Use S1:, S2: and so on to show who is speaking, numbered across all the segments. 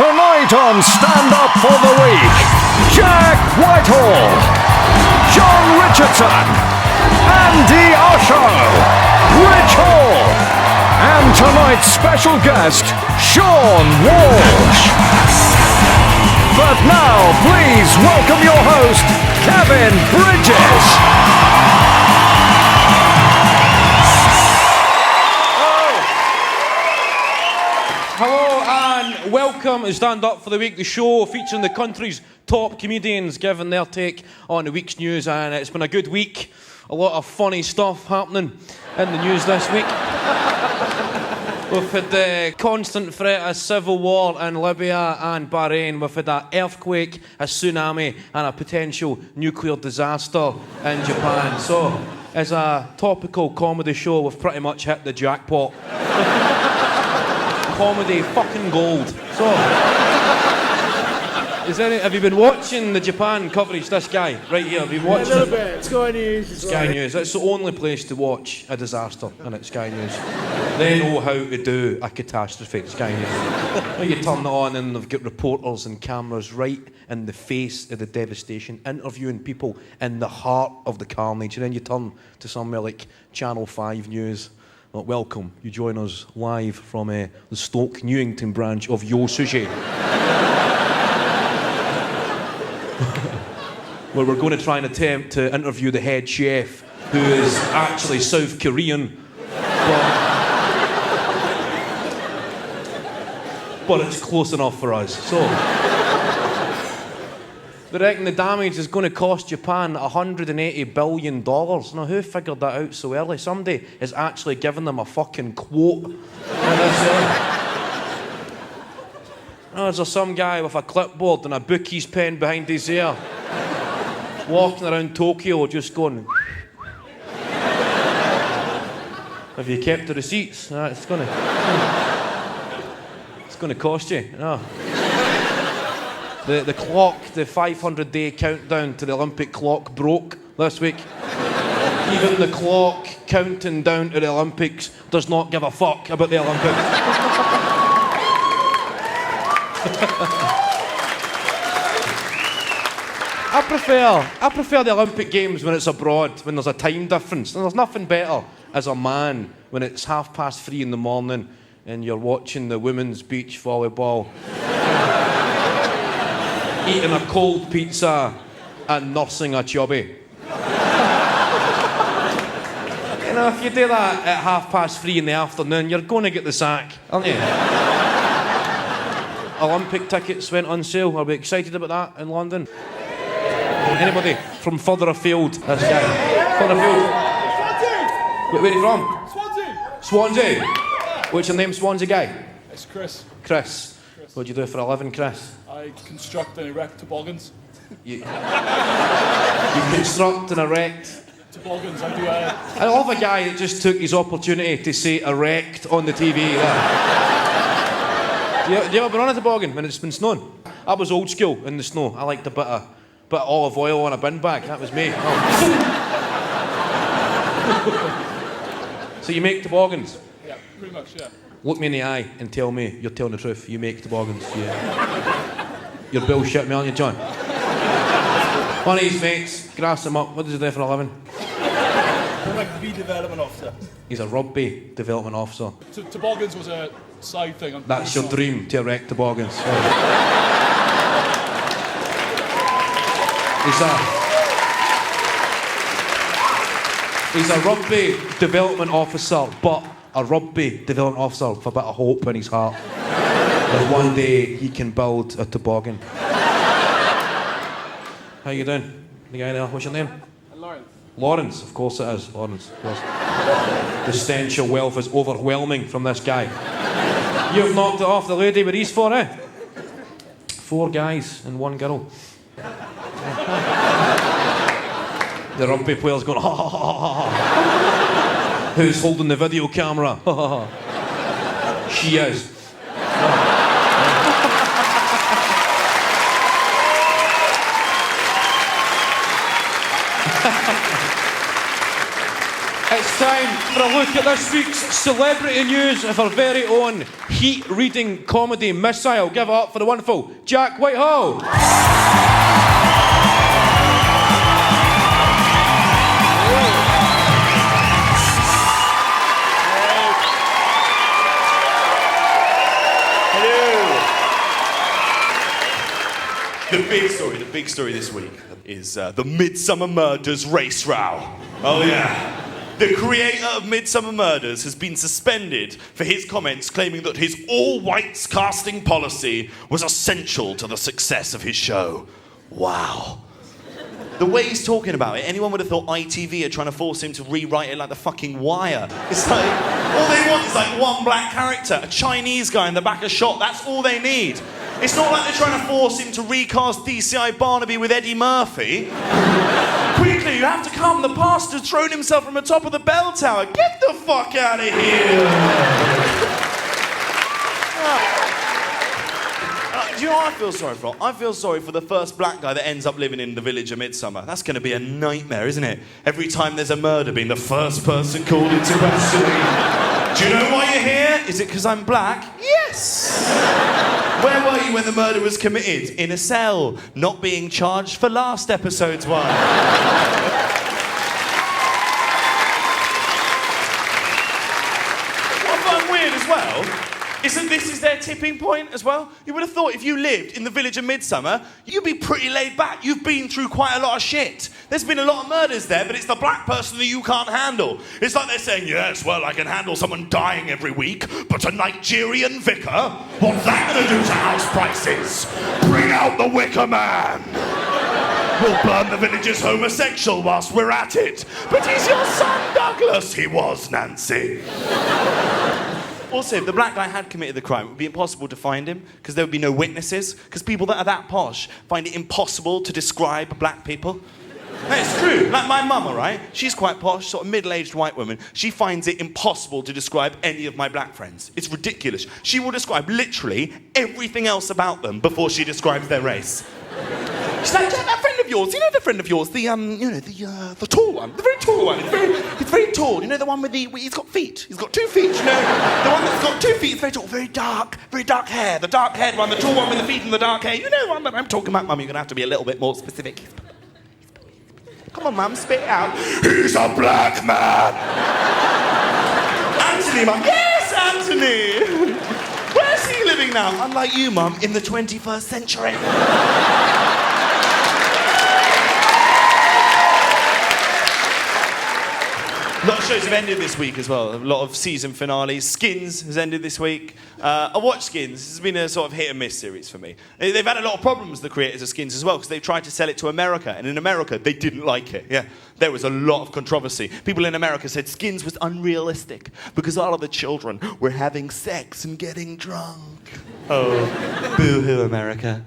S1: Tonight on Stand Up for the Week, Jack Whitehall, John Richardson, Andi Osho, Rich Hall, and tonight's special guest, Seann Walsh. But now, please welcome your host, Kevin Bridges.
S2: Hello and welcome to Stand Up for the Week, the show featuring the country's top comedians giving their take on the week's news, and it's been a good week. A lot of funny stuff happening in the news this week. We've had the constant threat of civil war in Libya and Bahrain. We've had an earthquake, a tsunami and a potential nuclear disaster in Japan. So, as a topical comedy show, we've pretty much hit the jackpot. Comedy fucking gold. So, have you been watching the Japan coverage? This guy right here, have you watched
S3: a little bit. Sky News.
S2: Sky News. It's the only place to watch a disaster, and it's Sky News. They know how to do a catastrophe. Sky News. You turn it on, and they've got reporters and cameras right in the face of the devastation, interviewing people in the heart of the carnage. And then you turn to somewhere like Channel 5 News. Well, welcome. You join us live from the Stoke Newington branch of Yo Sushi. Where we're going to try and attempt to interview the head chef, who is actually South Korean, but it's close enough for us. So, they reckon the damage is going to cost Japan $180 billion. Now, who figured that out so early? Somebody is actually giving them a fucking quote. Is there some guy with a clipboard and a bookie's pen behind his ear, walking around Tokyo just going... Have you kept the receipts? It's going to cost you. No. The clock, the 500-day countdown to the Olympic clock broke this week. Even the clock counting down to the Olympics does not give a fuck about the Olympics. I prefer the Olympic Games when it's abroad, when there's a time difference. And there's nothing better as a man when it's 3:30 in the morning and you're watching the women's beach volleyball. Eating a cold pizza and nursing a chubby. You know, if you do that at 3:30 in the afternoon, you're going to get the sack, aren't you? Olympic tickets went on sale. Are we excited about that in London? Anybody from further afield? This guy. Further afield. Where are you from? Swansea. What's your name, Swansea guy?
S3: It's Chris.
S2: Chris. What do you do for a living, Chris?
S3: I construct and erect toboggans.
S2: You construct and erect
S3: toboggans. I
S2: love a guy that just took his opportunity to say erect on the TV. Do you ever been on a toboggan when it's been snowing? I was old school in the snow. I liked a bit of olive oil on a bin bag. That was me. Oh. So you make toboggans?
S3: Yeah, pretty much, yeah.
S2: Look me in the eye and tell me you're telling the truth. You make toboggans. Yeah. You're bullshitting me, aren't you, John? One of his mates, grass him up. What does he do for a living?
S3: I'm like the development officer.
S2: He's a rugby development officer.
S3: Toboggans was a side thing.
S2: That's your dream, to erect toboggans. He's a rugby development officer, but a rugby development officer with a bit of hope in his heart that one day he can build a toboggan. How you doing? The guy there, what's your name?
S3: Lawrence.
S2: Lawrence, of course it is, Lawrence. Of course. The stench of wealth is overwhelming from this guy. You've knocked it off the lady with these four, eh? 4 guys and 1 girl. The rugby player's going, ha ha ha ha ha. Who's holding the video camera? Ha ha ha. She is. It's time for a look at this week's celebrity news of our very own heat-reading comedy missile. Give it up for the wonderful Jack Whitehall.
S4: The big story this week is the Midsomer Murders race row. Oh yeah. The creator of Midsomer Murders has been suspended for his comments claiming that his all-whites casting policy was essential to the success of his show. Wow. The way he's talking about it, anyone would have thought ITV are trying to force him to rewrite it like the fucking Wire. It's like, all they want is like one black character, a Chinese guy in the back of shot, that's all they need. It's not like they're trying to force him to recast DCI Barnaby with Eddie Murphy. Quickly, you have to come. The bastard's thrown himself from the top of the bell tower. Get the fuck out of here. Do you know what I feel sorry for? I feel sorry for the first black guy that ends up living in the village of Midsomer. That's going to be a nightmare, isn't it? Every time there's a murder, being the first person called into questioning. Do you know why you're here? Is it because I'm black? Yes! Where were you when the murder was committed? In a cell, not being charged for last episode's one. What I find weird as well is that this is their tipping point as well. You would have thought if you lived in the village of Midsomer, you'd be pretty laid back. You've been through quite a lot of shit. There's been a lot of murders there, but it's the black person that you can't handle. It's like they're saying, yes, well, I can handle someone dying every week, but a Nigerian vicar? What's that going to do to house prices? Bring out the Wicker Man. We'll burn the village's homosexual whilst we're at it. But he's your son, Douglas. He was, Nancy. Also, if the black guy had committed the crime, it would be impossible to find him because there would be no witnesses, because people that are that posh find it impossible to describe black people. No, it's true. Like my mum, all right? She's quite posh, sort of middle-aged white woman. She finds it impossible to describe any of my black friends. It's ridiculous. She will describe literally everything else about them before she describes their race. She's like, yeah, that friend of yours, you know the friend of yours, the tall one, the very tall one. It's very tall. You know the one with he's got feet. He's got 2 feet. You know, the one that's got 2 feet is very tall, very dark hair. The dark-haired one, the tall one with the feet and the dark hair. You know the one that I'm talking about, Mum. You're gonna have to be a little bit more specific. Come on, Mum, spit it out. He's a black man. Anthony, Mum. Yes, Anthony. Where's he living now? Unlike you, Mum, in the 21st century. A lot of shows have ended this week as well. A lot of season finales. Skins has ended this week. I watched Skins. This has been a sort of hit and miss series for me. They've had a lot of problems, the creators of Skins as well, because they've tried to sell it to America, and in America they didn't like it. Yeah, there was a lot of controversy. People in America said Skins was unrealistic because all of the children were having sex and getting drunk. Oh, boo-hoo, America.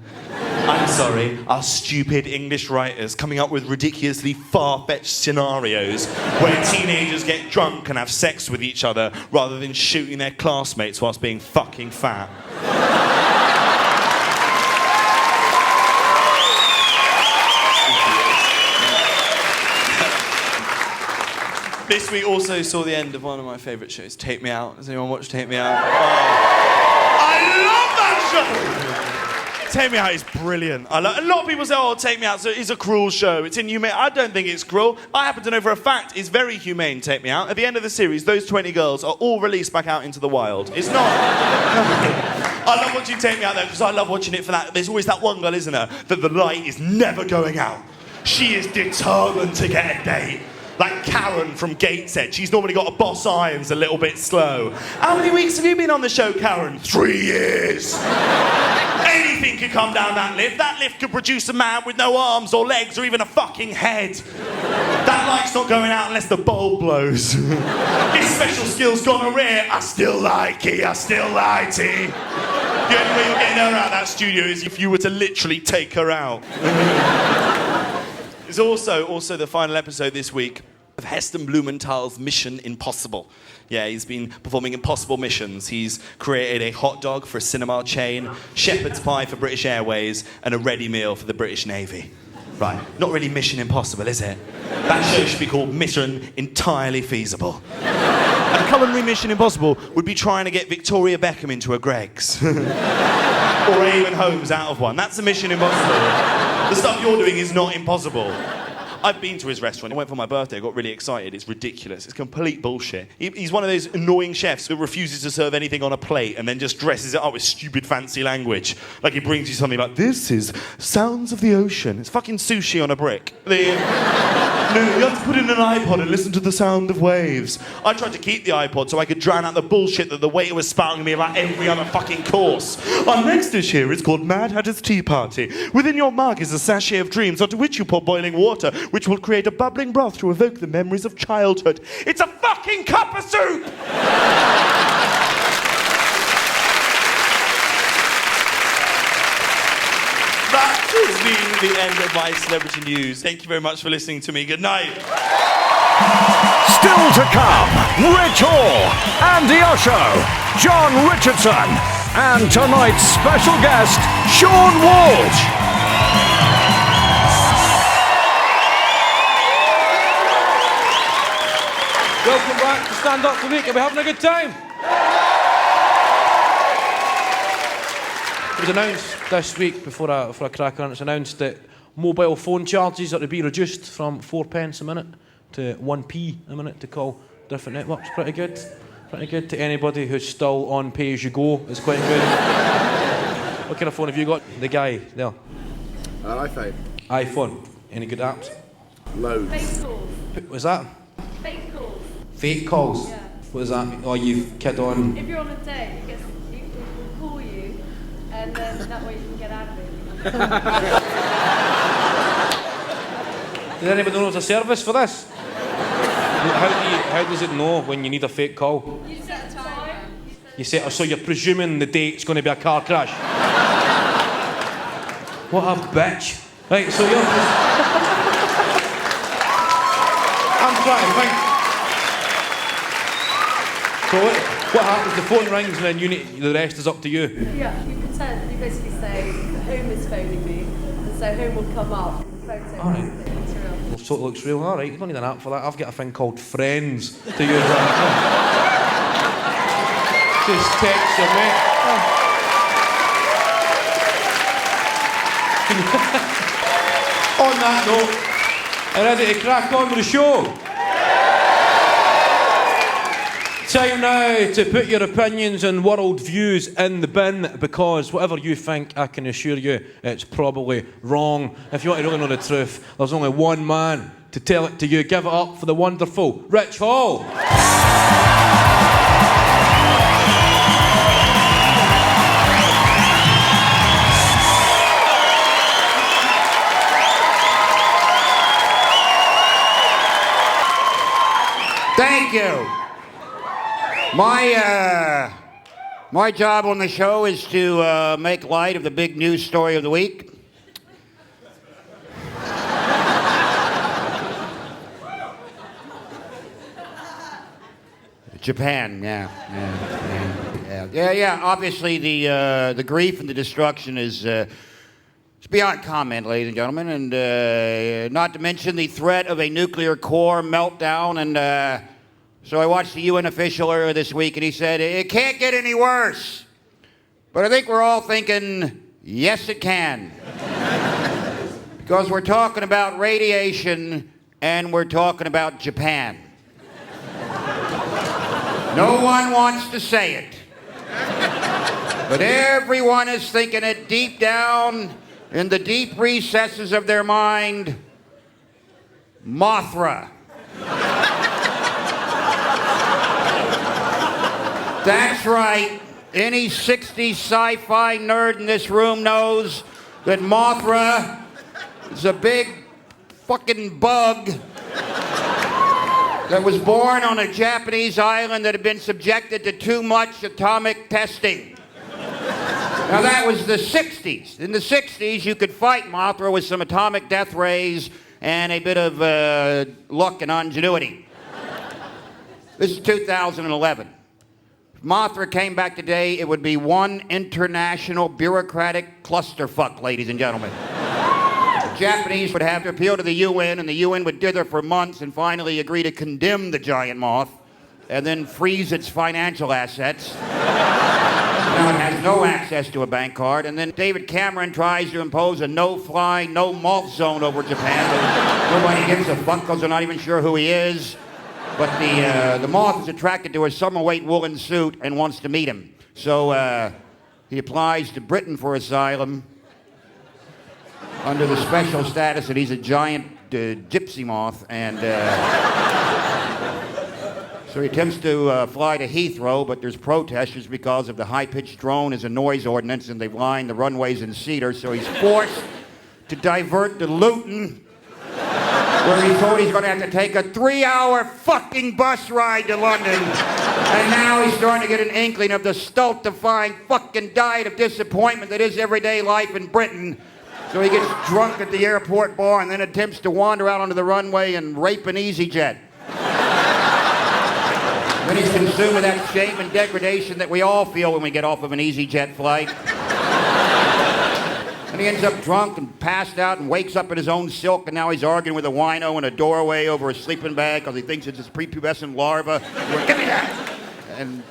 S4: I'm sorry, our stupid English writers coming up with ridiculously far-fetched scenarios where teenagers get drunk and have sex with each other rather than shooting their classmates whilst being fucking fat. This week also saw the end of one of my favourite shows, Take Me Out. Has anyone watched Take Me Out? Oh. I love that show! Take Me Out is brilliant. A lot of people say, oh, Take Me Out is a cruel show. It's inhumane. I don't think it's cruel. I happen to know for a fact it's very humane, Take Me Out. At the end of the series, those 20 girls are all released back out into the wild. It's not. I love watching Take Me Out, though, because I love watching it for that. There's always that one girl, isn't there, that the light is never going out. She is determined to get a date. Like Karen from Gateshead. She's normally got a boss eye and's a little bit slow. How many weeks have you been on the show, Karen? 3 years. Anything could come down that lift. That lift could produce a man with no arms or legs or even a fucking head. That light's not going out unless the bulb blows. His special skill's gonorrhea. I still like it. I still like it. The only way you're getting her out of that studio is if you were to literally take her out. It's also the final episode this week of Heston Blumenthal's Mission Impossible. Yeah, he's been performing impossible missions. He's created a hot dog for a cinema chain, shepherd's pie for British Airways, and a ready meal for the British Navy. Right, not really Mission Impossible, is it? That show should be called Mission Entirely Feasible. And a culinary Mission Impossible would be trying to get Victoria Beckham into a Greggs. Or Eamon Holmes out of one. That's a Mission Impossible. The stuff you're doing is not impossible. I've been to his restaurant. I went for my birthday. I got really excited. It's ridiculous. It's complete bullshit. He's one of those annoying chefs who refuses to serve anything on a plate and then just dresses it up with stupid fancy language. Like he brings you something like, this is sounds of the ocean. It's fucking sushi on a brick. No, you have to put in an iPod and listen to the sound of waves. I tried to keep the iPod so I could drown out the bullshit that the waiter was spouting me about every other fucking course. Our next dish here is called Mad Hatter's Tea Party. Within your mug is a sachet of dreams, onto which you pour boiling water, which will create a bubbling broth to evoke the memories of childhood. It's a fucking cup of soup! That has been the end of my celebrity news. Thank you very much for listening to me. Good night.
S1: Still to come, Rich Hall, Andi Osho, John Richardson, and tonight's special guest, Seann Walsh.
S2: Welcome back to Stand Up for the Week. Are we having a good time? It was announced this week, before I crack on, it's announced that mobile phone charges are to be reduced from 4 pence a minute to 1p a minute to call different networks. Pretty good. Pretty good to anybody who's still on pay-as-you-go. It's quite good. What kind of phone have you got? The guy there.
S5: An iPhone.
S2: iPhone. Any good apps?
S5: Loads.
S6: Fake calls.
S2: What's that?
S6: Fake calls.
S2: Fake calls?
S6: Yeah.
S2: What does that mean? Oh, you kid on...
S6: If you're on a date, people will call you, and then that way you can get out of it.
S2: Does anybody know there's a service for this? How does it know when you need a fake call?
S6: You set a time.
S2: You say, so you're presuming the date's going to be a car crash? What a bitch. Right, so you're... I'm trying to think. So what happens? The phone rings and then the rest is up to you.
S6: Yeah, you pretend. You basically say, home is phoning me, and so home will come up in the photo.
S2: All right.
S6: It's real.
S2: Well, so it looks real. All right, you don't need an app for that. I've got a thing called Friends to use. Just text your mate. On that note, are you ready to crack on with the show? Time now to put your opinions and world views in the bin, because whatever you think, I can assure you it's probably wrong. If you want to really know the truth, there's only one man to tell it to you. Give it up for the wonderful Rich Hall.
S7: Thank you. My job on the show is to make light of the big news story of the week. Japan, yeah. Obviously, the grief and the destruction is it's beyond comment, ladies and gentlemen, and not to mention the threat of a nuclear core meltdown. And so I watched the UN official earlier this week, and he said it can't get any worse. But I think we're all thinking, yes, it can, because we're talking about radiation and we're talking about Japan. No one wants to say it, but everyone is thinking it deep down in the deep recesses of their mind. Mothra. That's right. Any 60s sci-fi nerd in this room knows that Mothra is a big fucking bug that was born on a Japanese island that had been subjected to too much atomic testing. Now that was the 60s. In the 60s, you could fight Mothra with some atomic death rays and a bit of luck and ingenuity. This is 2011. If Mothra came back today, it would be one international bureaucratic clusterfuck, ladies and gentlemen. Japanese would have to appeal to the UN, and the UN would dither for months and finally agree to condemn the giant moth and then freeze its financial assets. Now it has no access to a bank card, and then David Cameron tries to impose a no-fly, no-moth zone over Japan, but nobody gives a fuck because they're not even sure who he is. But the moth is attracted to a summer-weight woolen suit and wants to meet him. So he applies to Britain for asylum under the special status that he's a giant gypsy moth, and so he attempts to fly to Heathrow, but there's protesters because of the high-pitched drone is a noise ordinance, and they've lined the runways in cedar, so he's forced to divert to Luton, where he's told he's going to have to take a 3-hour fucking bus ride to London. And now he's starting to get an inkling of the stultifying fucking diet of disappointment that is everyday life in Britain. So he gets drunk at the airport bar and then attempts to wander out onto the runway and rape an EasyJet. Then he's consumed with that shame and degradation that we all feel when we get off of an EasyJet flight. And he ends up drunk and passed out and wakes up in his own silk, and now he's arguing with a wino in a doorway over a sleeping bag because he thinks it's his prepubescent larva. Give me that! And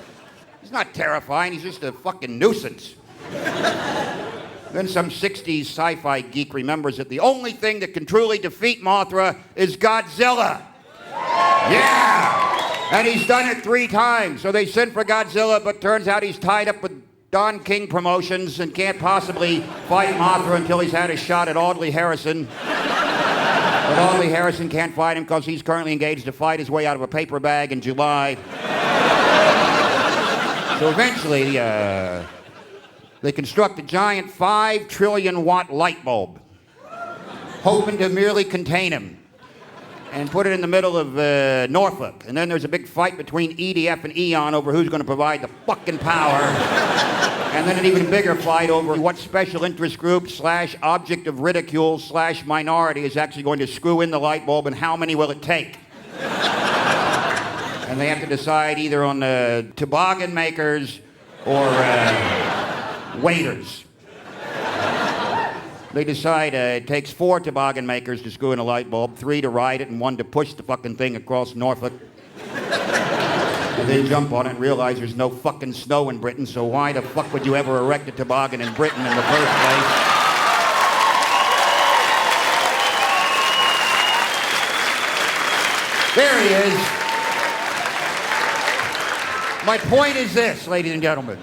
S7: he's not terrifying, he's just a fucking nuisance. Then some 60s sci-fi geek remembers that the only thing that can truly defeat Mothra is Godzilla. Yeah! And he's done it 3 times. So they sent for Godzilla, but turns out he's tied up with Don King Promotions and can't possibly fight Mothra until he's had a shot at Audley Harrison. But Audley Harrison can't fight him because he's currently engaged to fight his way out of a paper bag in July. So eventually, they construct a giant 5 trillion watt light bulb, hoping to merely contain him, and put it in the middle of Norfolk. And then there's a big fight between EDF and Eon over who's going to provide the fucking power. And then an even bigger fight over what special interest group / object of ridicule / minority is actually going to screw in the light bulb, and how many will it take? And they have to decide either on the toboggan makers or waiters. They decide it takes 4 toboggan makers to screw in a light bulb, 3 to ride it, and 1 to push the fucking thing across Norfolk. And they jump on it and realize there's no fucking snow in Britain, so why the fuck would you ever erect a toboggan in Britain in the first place? There he is. My point is this, ladies and gentlemen.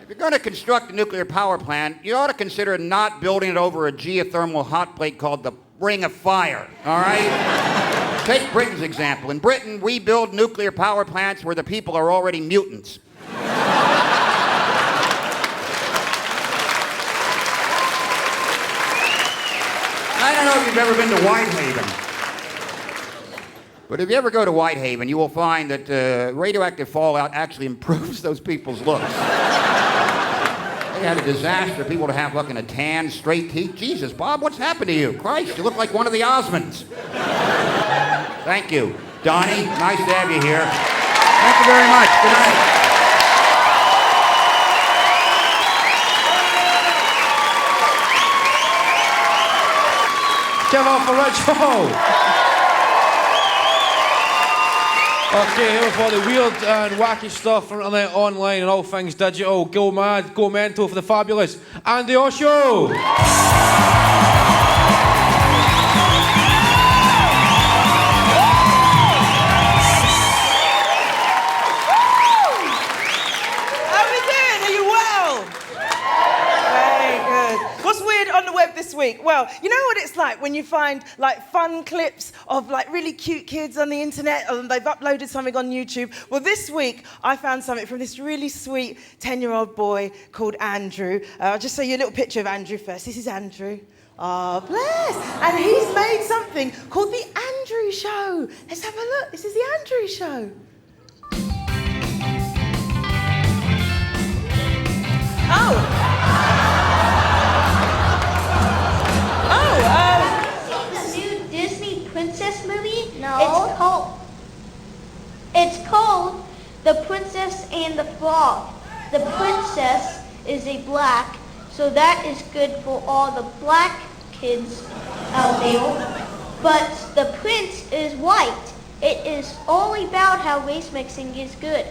S7: If you're going to construct a nuclear power plant, you ought to consider not building it over a geothermal hot plate called the Ring of Fire, all right? Take Britain's example. In Britain, we build nuclear power plants where the people are already mutants. I don't know if you've ever been to Whitehaven. But if you ever go to Whitehaven, you will find that radioactive fallout actually improves those people's looks. They had a disaster. People to have fucking a tan, straight teeth. Jesus, Bob, what's happened to you? Christ, you look like one of the Osmonds. Thank you. Donnie, nice to have you here. Thank you very much. Good night.
S2: Give up for Rich Hall. Okay, here for the weird and wacky stuff from internet, online, and all things digital. Go mad, go mental for the fabulous Andi Osho.
S8: This week. Well, you know what it's like when you find like fun clips of like really cute kids on the internet, and they've uploaded something on YouTube. Well, this week I found something from this really sweet 10-year-old boy called Andrew. I'll just show you a little picture of Andrew first. This is Andrew. Oh, bless. And he's made something called The Andrew Show. Let's have a look. This is The Andrew Show. Oh.
S9: Princess movie? No. It's called The Princess and the Frog. The princess is a black, so that is good for all the black kids out there. But the prince is white. It is all about how race mixing is good.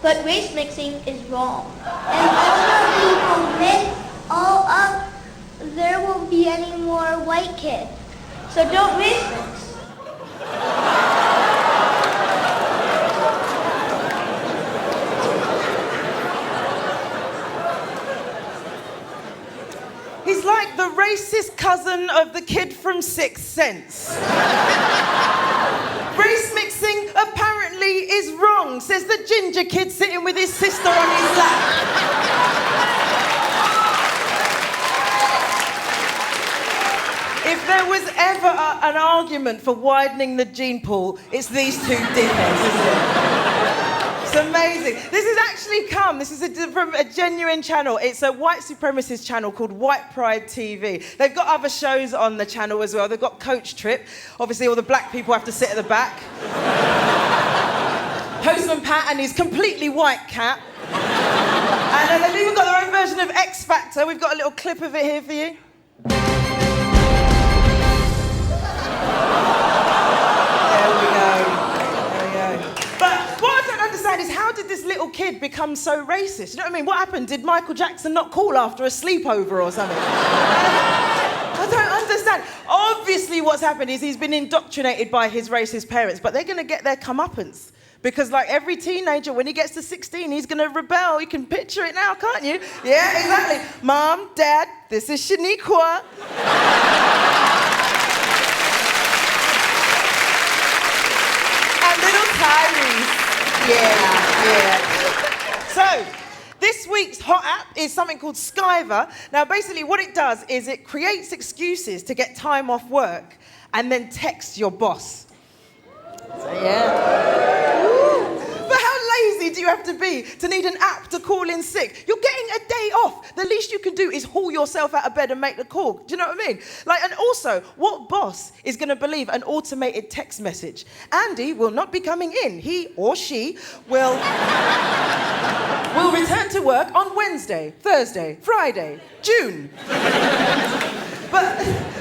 S9: But race mixing is wrong. And all the people mix all up, there won't be any more white kids. So don't race mix.
S8: He's like the racist cousin of the kid from Sixth Sense. Race mixing apparently is wrong, says the ginger kid sitting with his sister on his lap. If there was ever an argument for widening the gene pool, it's these two dickheads, isn't it? It's amazing. This is from a genuine channel. It's a white supremacist channel called White Pride TV. They've got other shows on the channel as well. They've got Coach Trip. Obviously, all the black people have to sit at the back. Postman Pat and his completely white cat. And then they've even got their own version of X Factor. We've got a little clip of it here for you. But what I don't understand is how did this little kid become so racist? You know what I mean? What happened? Did Michael Jackson not call after a sleepover or something? I don't understand. Obviously what's happened is he's been indoctrinated by his racist parents, but they're going to get their comeuppance. Because like every teenager, when he gets to 16, he's going to rebel. You can picture it now, can't you? Yeah, exactly. Mom, Dad, this is Shaniqua. Little Tyrese. Yeah. So, this week's hot app is something called Skyver. Now, basically what it does is it creates excuses to get time off work and then texts your boss. So, yeah. Ooh. But how lazy do you have to be to need an app to call in sick? You're getting a day off. The least you can do is haul yourself out of bed and make the call. Do you know what I mean? Like, and also, what boss is going to believe an automated text message? Andi will not be coming in. He or she will return to work on Wednesday, Thursday, Friday, June. But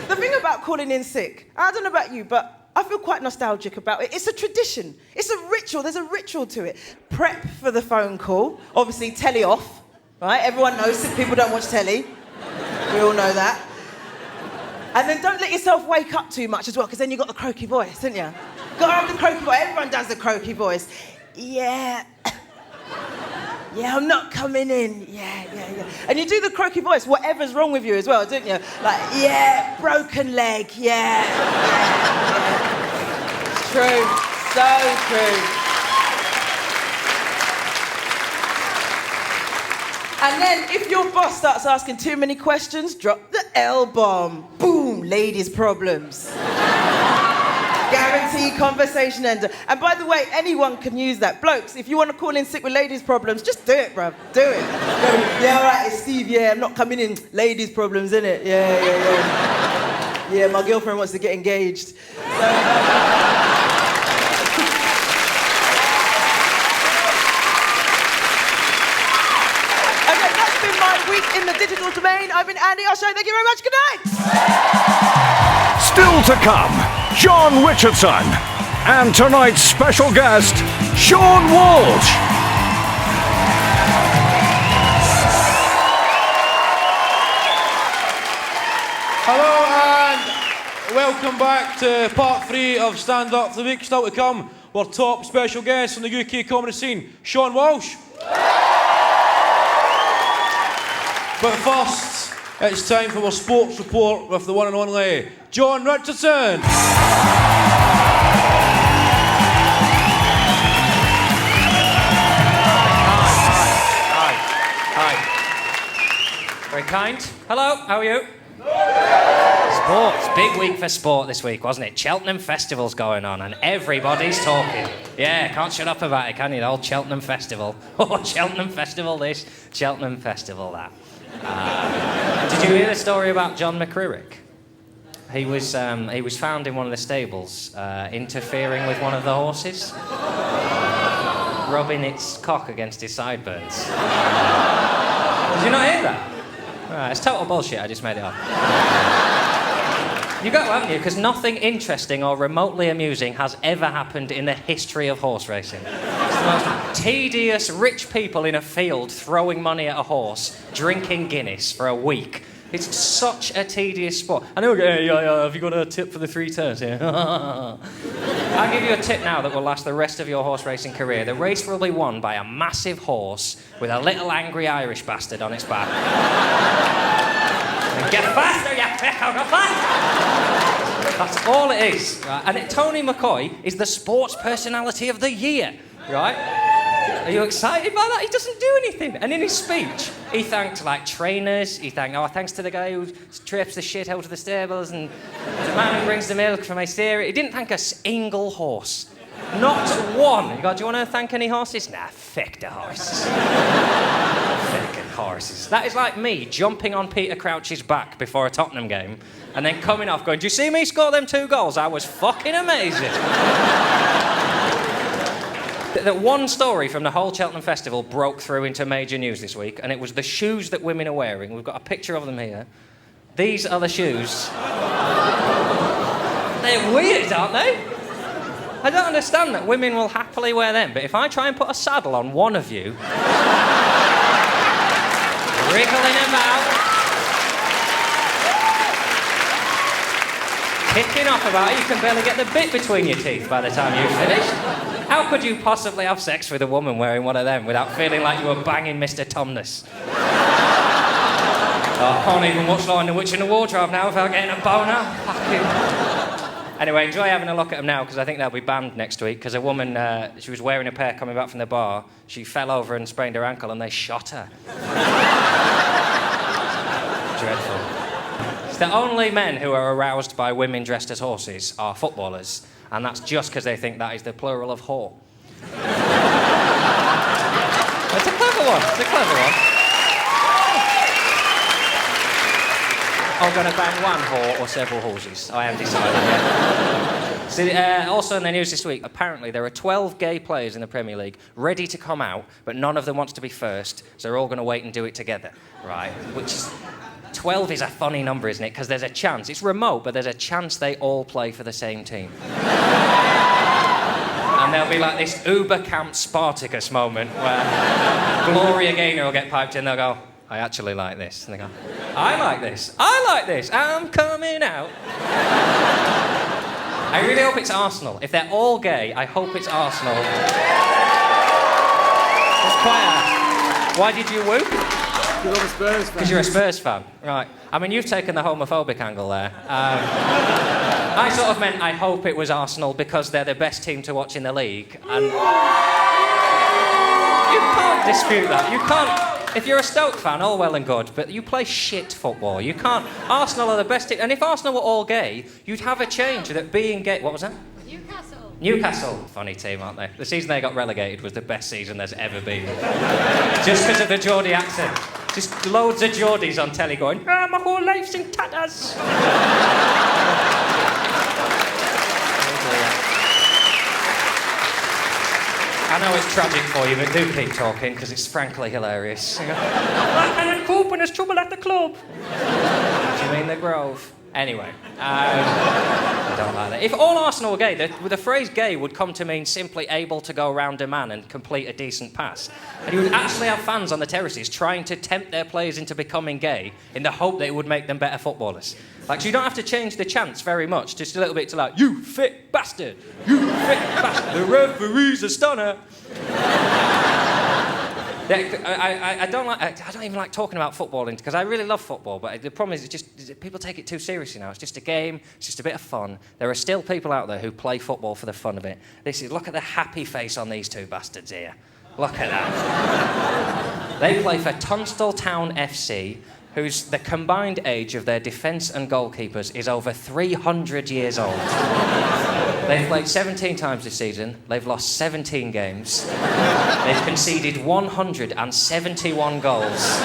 S8: the thing about calling in sick, I don't know about you, but I feel quite nostalgic about it. It's a tradition. It's a ritual. There's a ritual to it. Prep for the phone call. Obviously, telly off. Right? Everyone knows sick people don't watch telly. We all know that. And then don't let yourself wake up too much as well, because then you've got the croaky voice, haven't you? Got to have the croaky voice. Everyone does the croaky voice. Yeah. Yeah, I'm not coming in. Yeah. And you do the croaky voice, whatever's wrong with you as well, don't you? Like, yeah, broken leg, yeah. It's true, so true. And then if your boss starts asking too many questions, drop the L-bomb. Boom, ladies' problems. Guaranteed conversation ender. And by the way, anyone can use that. Blokes, if you want to call in sick with ladies' problems, just do it, bruv. Do it. Yeah, all right, it's Steve. Yeah, I'm not coming in. Ladies' problems, innit? Yeah. Yeah, my girlfriend wants to get engaged. So, okay, that's been my week in the digital domain. I've been Andi Osho. Thank you very much. Good night.
S1: Still to come, John Richardson. And tonight's special guest, Seann Walsh.
S2: Hello and welcome back to part 3 of Stand Up for the Week. Still to come, our top special guest from the UK comedy scene, Seann Walsh. But first, it's time for our sports report with the one and only John Richardson.
S10: Hi. Very kind. Hello, how are you? Sports. Big week for sport this week, wasn't it? Cheltenham Festival's going on and everybody's talking. Yeah, can't shut up about it, can you? The old Cheltenham Festival. Oh, Cheltenham Festival this, Cheltenham Festival that. Did you hear the story about John McCririck? He was found in one of the stables interfering with one of the horses, rubbing its cock against his sideburns. Did you not hear that? Right, it's total bullshit, I just made it up. You got to, haven't you? Because nothing interesting or remotely amusing has ever happened in the history of horse racing. It's the most tedious, rich people in a field throwing money at a horse, drinking Guinness for a week. It's such a tedious sport. I know, yeah, have you got a tip for the 3 turns here? I'll give you a tip now that will last the rest of your horse racing career. The race will be won by a massive horse with a little angry Irish bastard on its back. Get faster, you pickle, go fast! That's all it is, right? And Tony McCoy is the sports personality of the year, right? Are you excited by that? He doesn't do anything. And in his speech, he thanked, like, trainers. He thanked, thanks to the guy who trips the shit out of the stables and the man who brings the milk from my dairy. He didn't thank a single horse. Not one. He goes, do you want to thank any horses? Nah, fuck the horses. Fucking horses. That is like me jumping on Peter Crouch's back before a Tottenham game and then coming off going, do you see me score them 2 goals? I was fucking amazing. The one story from the whole Cheltenham Festival broke through into major news this week, and it was the shoes that women are wearing. We've got a picture of them here. These are the shoes. They're weird, aren't they? I don't understand that women will happily wear them, but if I try and put a saddle on one of you, wriggling about, kicking off about it, you can barely get the bit between your teeth by the time you've finished. How could you possibly have sex with a woman wearing one of them without feeling like you were banging Mr. Tumnus? I can't even watch Lion the Witch in the Wardrobe now without getting a boner. Anyway, enjoy having a look at them now, because I think they'll be banned next week, because a woman, she was wearing a pair coming back from the bar, she fell over and sprained her ankle and they shot her. Dreadful. It's the only men who are aroused by women dressed as horses are footballers, and that's just because they think that is the plural of whore. It's a clever one. It's a clever one. I'm going to bang one whore or several horses. I am decided. Yeah. See, also in the news this week, apparently there are 12 gay players in the Premier League ready to come out, but none of them wants to be first, so they're all going to wait and do it together, right? Which is... 12 is a funny number, isn't it? Because there's a chance. It's remote, but there's a chance they all play for the same team. And there'll be like this Uber Camp Spartacus moment where Gloria Gaynor will get piped in, they'll go, I actually like this. And they go, I like this. I like this. I'm coming out. I really hope it's Arsenal. If they're all gay, I hope it's Arsenal. It's quite Why did you whoop?
S5: Because I'm a Spurs fan.
S10: Because you're a Spurs fan, right. I mean, you've taken the homophobic angle there. I sort of meant I hope it was Arsenal because they're the best team to watch in the league. And you can't dispute that. You can't... If you're a Stoke fan, all well and good, but you play shit football. You can't... Arsenal are the best team. And if Arsenal were all gay, you'd have a change that being gay... What was that? Newcastle. Funny team, aren't they? The season they got relegated was the best season there's ever been. Just because of the Geordie accent. Just loads of Geordies on telly going, my whole life's in tatters. I know it's tragic for you, but do keep talking, because it's frankly hilarious. I can't cope when there's trouble at the club. Do you mean the Grove? Anyway, I don't like that. If all Arsenal were gay, the phrase gay would come to mean simply able to go round a man and complete a decent pass. And you would actually have fans on the terraces trying to tempt their players into becoming gay in the hope that it would make them better footballers. Like, so you don't have to change the chants very much, just a little bit to like, you fit bastard, you fit bastard, the referee's a stunner. I don't even like talking about footballing because I really love football, but the problem is people take it too seriously now. It's just a game, it's just a bit of fun. There are still people out there who play football for the fun of it. Look at the happy face on these two bastards here. Look at that. They play for Tunstall Town FC, whose the combined age of their defence and goalkeepers is over 300 years old. They've played 17 times this season. They've lost 17 games. They've conceded 171 goals.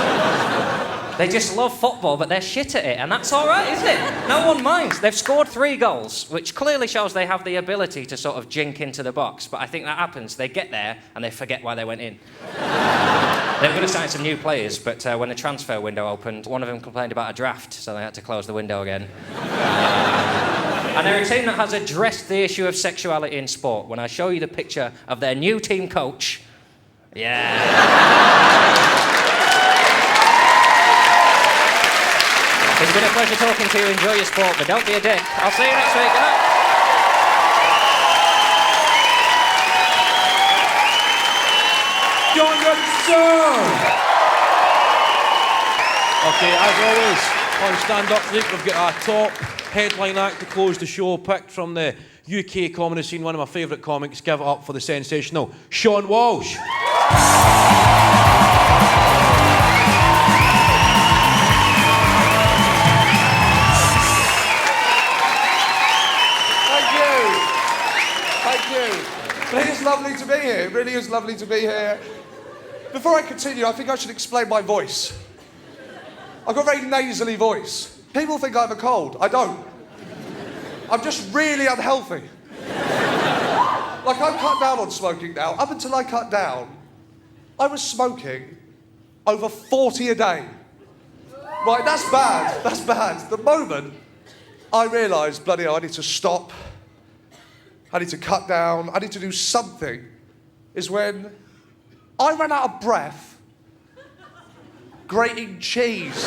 S10: They just love football, but they're shit at it, and that's all right, isn't it? No one minds. They've scored 3 goals, which clearly shows they have the ability to sort of jink into the box, but I think that happens. They get there, and they forget why they went in. They were going to sign some new players, but when the transfer window opened, one of them complained about a draft, so they had to close the window again. And they're a team that has addressed the issue of sexuality in sport. When I show you the picture of their new team coach, yeah. It's been a pleasure talking to you. Enjoy your sport, but don't be a dick. I'll see you next week. Good night.
S2: John Richardson! Okay, as always, on Stand Up Week, we've got our top headline act to close the show, picked from the UK comedy scene, one of my favourite comics. Give it up for the sensational Seann Walsh.
S5: Thank you. It is lovely to be here. It really is lovely to be here. Before I continue, I think I should explain my voice. I've got a very nasally voice. People think I have a cold. I don't. I'm just really unhealthy. Like, I've cut down on smoking now. Up until I cut down, I was smoking over 40 a day. Right, that's bad. That's bad. The moment I realised, bloody hell, I need to stop, I need to cut down, I need to do something, is when I ran out of breath grating cheese.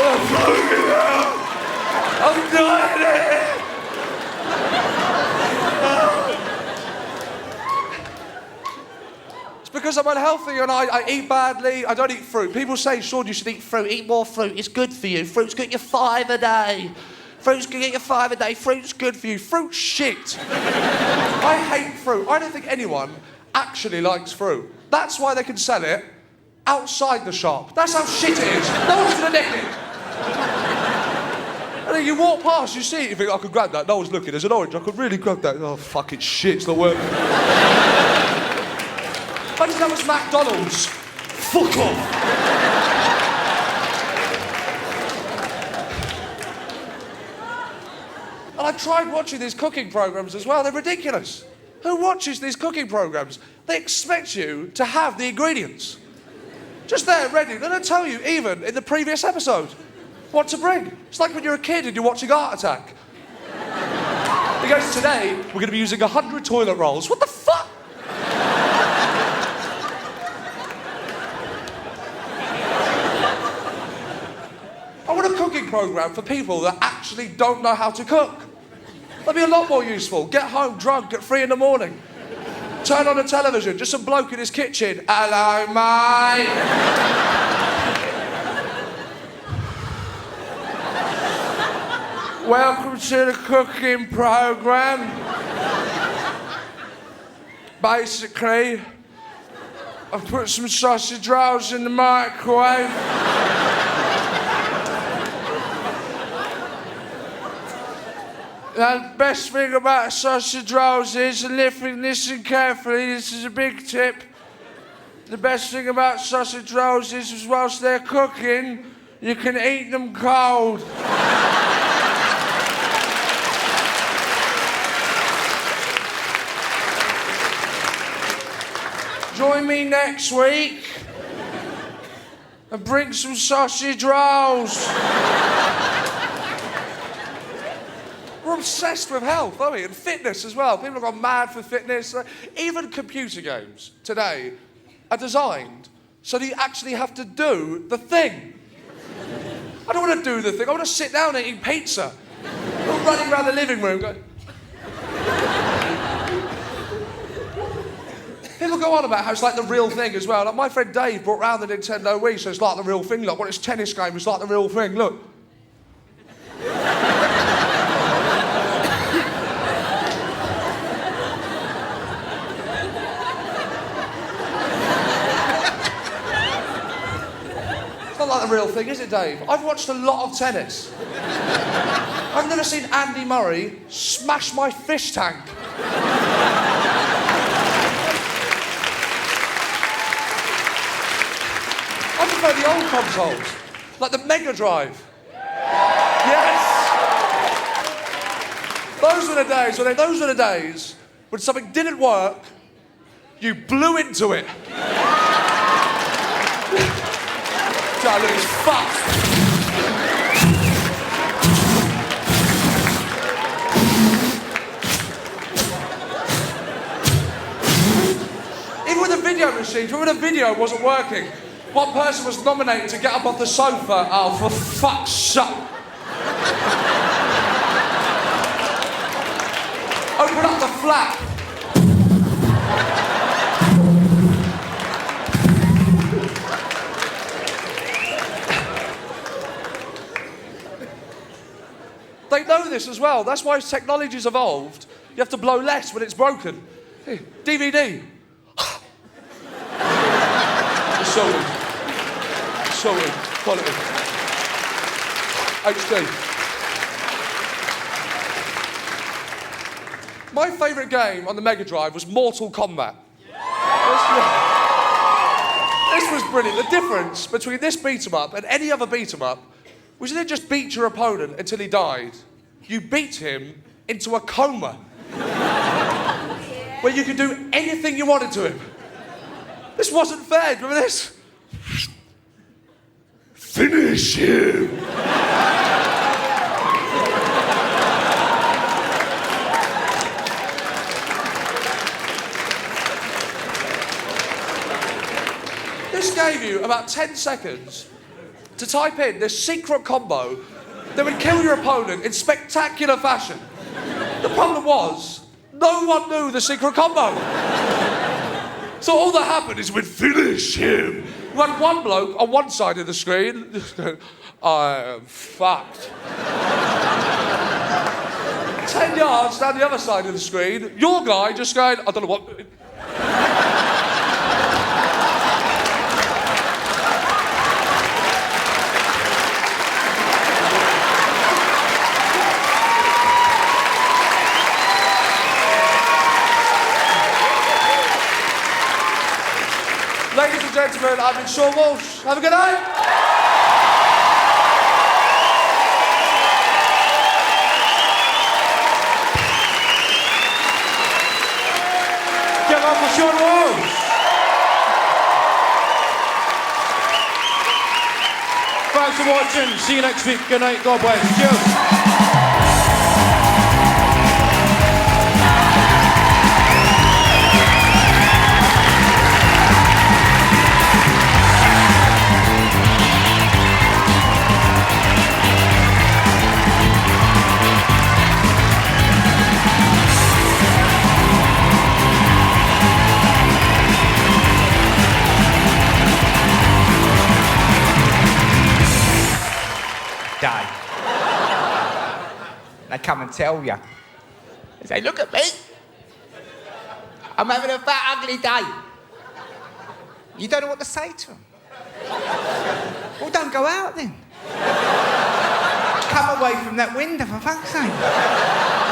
S5: I'm fucking out. I'm dying here. It's because I'm unhealthy and I eat badly. I don't eat fruit. People say, Sean, you should eat fruit. Eat more fruit. It's good for you. Fruit's good. You're 5 a day. Fruit's good. Get you 5 a day. Fruit's good for you. Fruit's shit. I hate fruit. I don't think anyone actually likes fruit. That's why they can sell it outside the shop. That's how shit it is. No one's gonna nick it. And then you walk past, you see it, you think, I could grab that. No one's looking. There's an orange. I could really grab that. Oh, fuck, it's shit. It's not working. Imagine that was McDonald's. Fuck off. And I tried watching these cooking programmes as well. They're ridiculous. Who watches these cooking programmes? They expect you to have the ingredients. Just there, ready. They don't tell you, even in the previous episode, what to bring. It's like when you're a kid and you're watching Art Attack. He goes, today, we're going to be using 100 toilet rolls. What the fuck? I want a cooking programme for people that actually don't know how to cook. That'd be a lot more useful. Get home drunk at 3 in the morning. Turn on the television, just some bloke in his kitchen. Hello, mate. Welcome to the cooking programme. Basically, I've put some sausage rolls in the microwave. Now, the best thing about sausage rolls is, and listen carefully, this is a big tip. The best thing about sausage rolls is whilst they're cooking, you can eat them cold. Join me next week and bring some sausage rolls. We're obsessed with health, aren't we? And fitness as well. People have gone mad for fitness. Even computer games today are designed so that you actually have to do the thing. I don't want to do the thing. I want to sit down and eat pizza. I'm running around the living room going... People go on about how it's like the real thing as well. Like my friend Dave brought round the Nintendo Wii, so it's like the real thing. Look, when it's tennis game, it's like the real thing. Look. It's not like the real thing, is it, Dave? I've watched a lot of tennis. I've never seen Andy Murray smash my fish tank. prefer the old consoles, like the Mega Drive. Yes. Those were the days when something didn't work, you blew into it. God, look, it's fucked. Even with the video machines, when the video wasn't working, one person was nominated to get up off the sofa. Oh, for fuck's sake. Open up the flap. They know this as well. That's why as technology's evolved, you have to blow less when it's broken. Hey, DVD. Sorry. Quality. HD. My favourite game on the Mega Drive was Mortal Kombat. This was brilliant. The difference between this beat-em-up and any other beat-em-up was you didn't just beat your opponent until he died. You beat him into a coma. Where you could do anything you wanted to him. This wasn't fair. Do you remember this? Finish him. This gave you about 10 seconds to type in this secret combo that would kill your opponent in spectacular fashion. The problem was, no one knew the secret combo. So all that happened is we'd finish him. You had one bloke on one side of the screen, just going, I am fucked. 10 yards down the other side of the screen, your guy just going, I don't know what... Ladies and gentlemen, I've been Seann Walsh. Have a good night.
S2: Give up for Seann Walsh. Thanks for watching. See you next week. Good night. God bless. Cheers.
S11: Day. They come and tell you. They say, look at me. I'm having a fat, ugly day. You don't know what to say to them. Well, don't go out then. Come away from that window, for fuck's sake.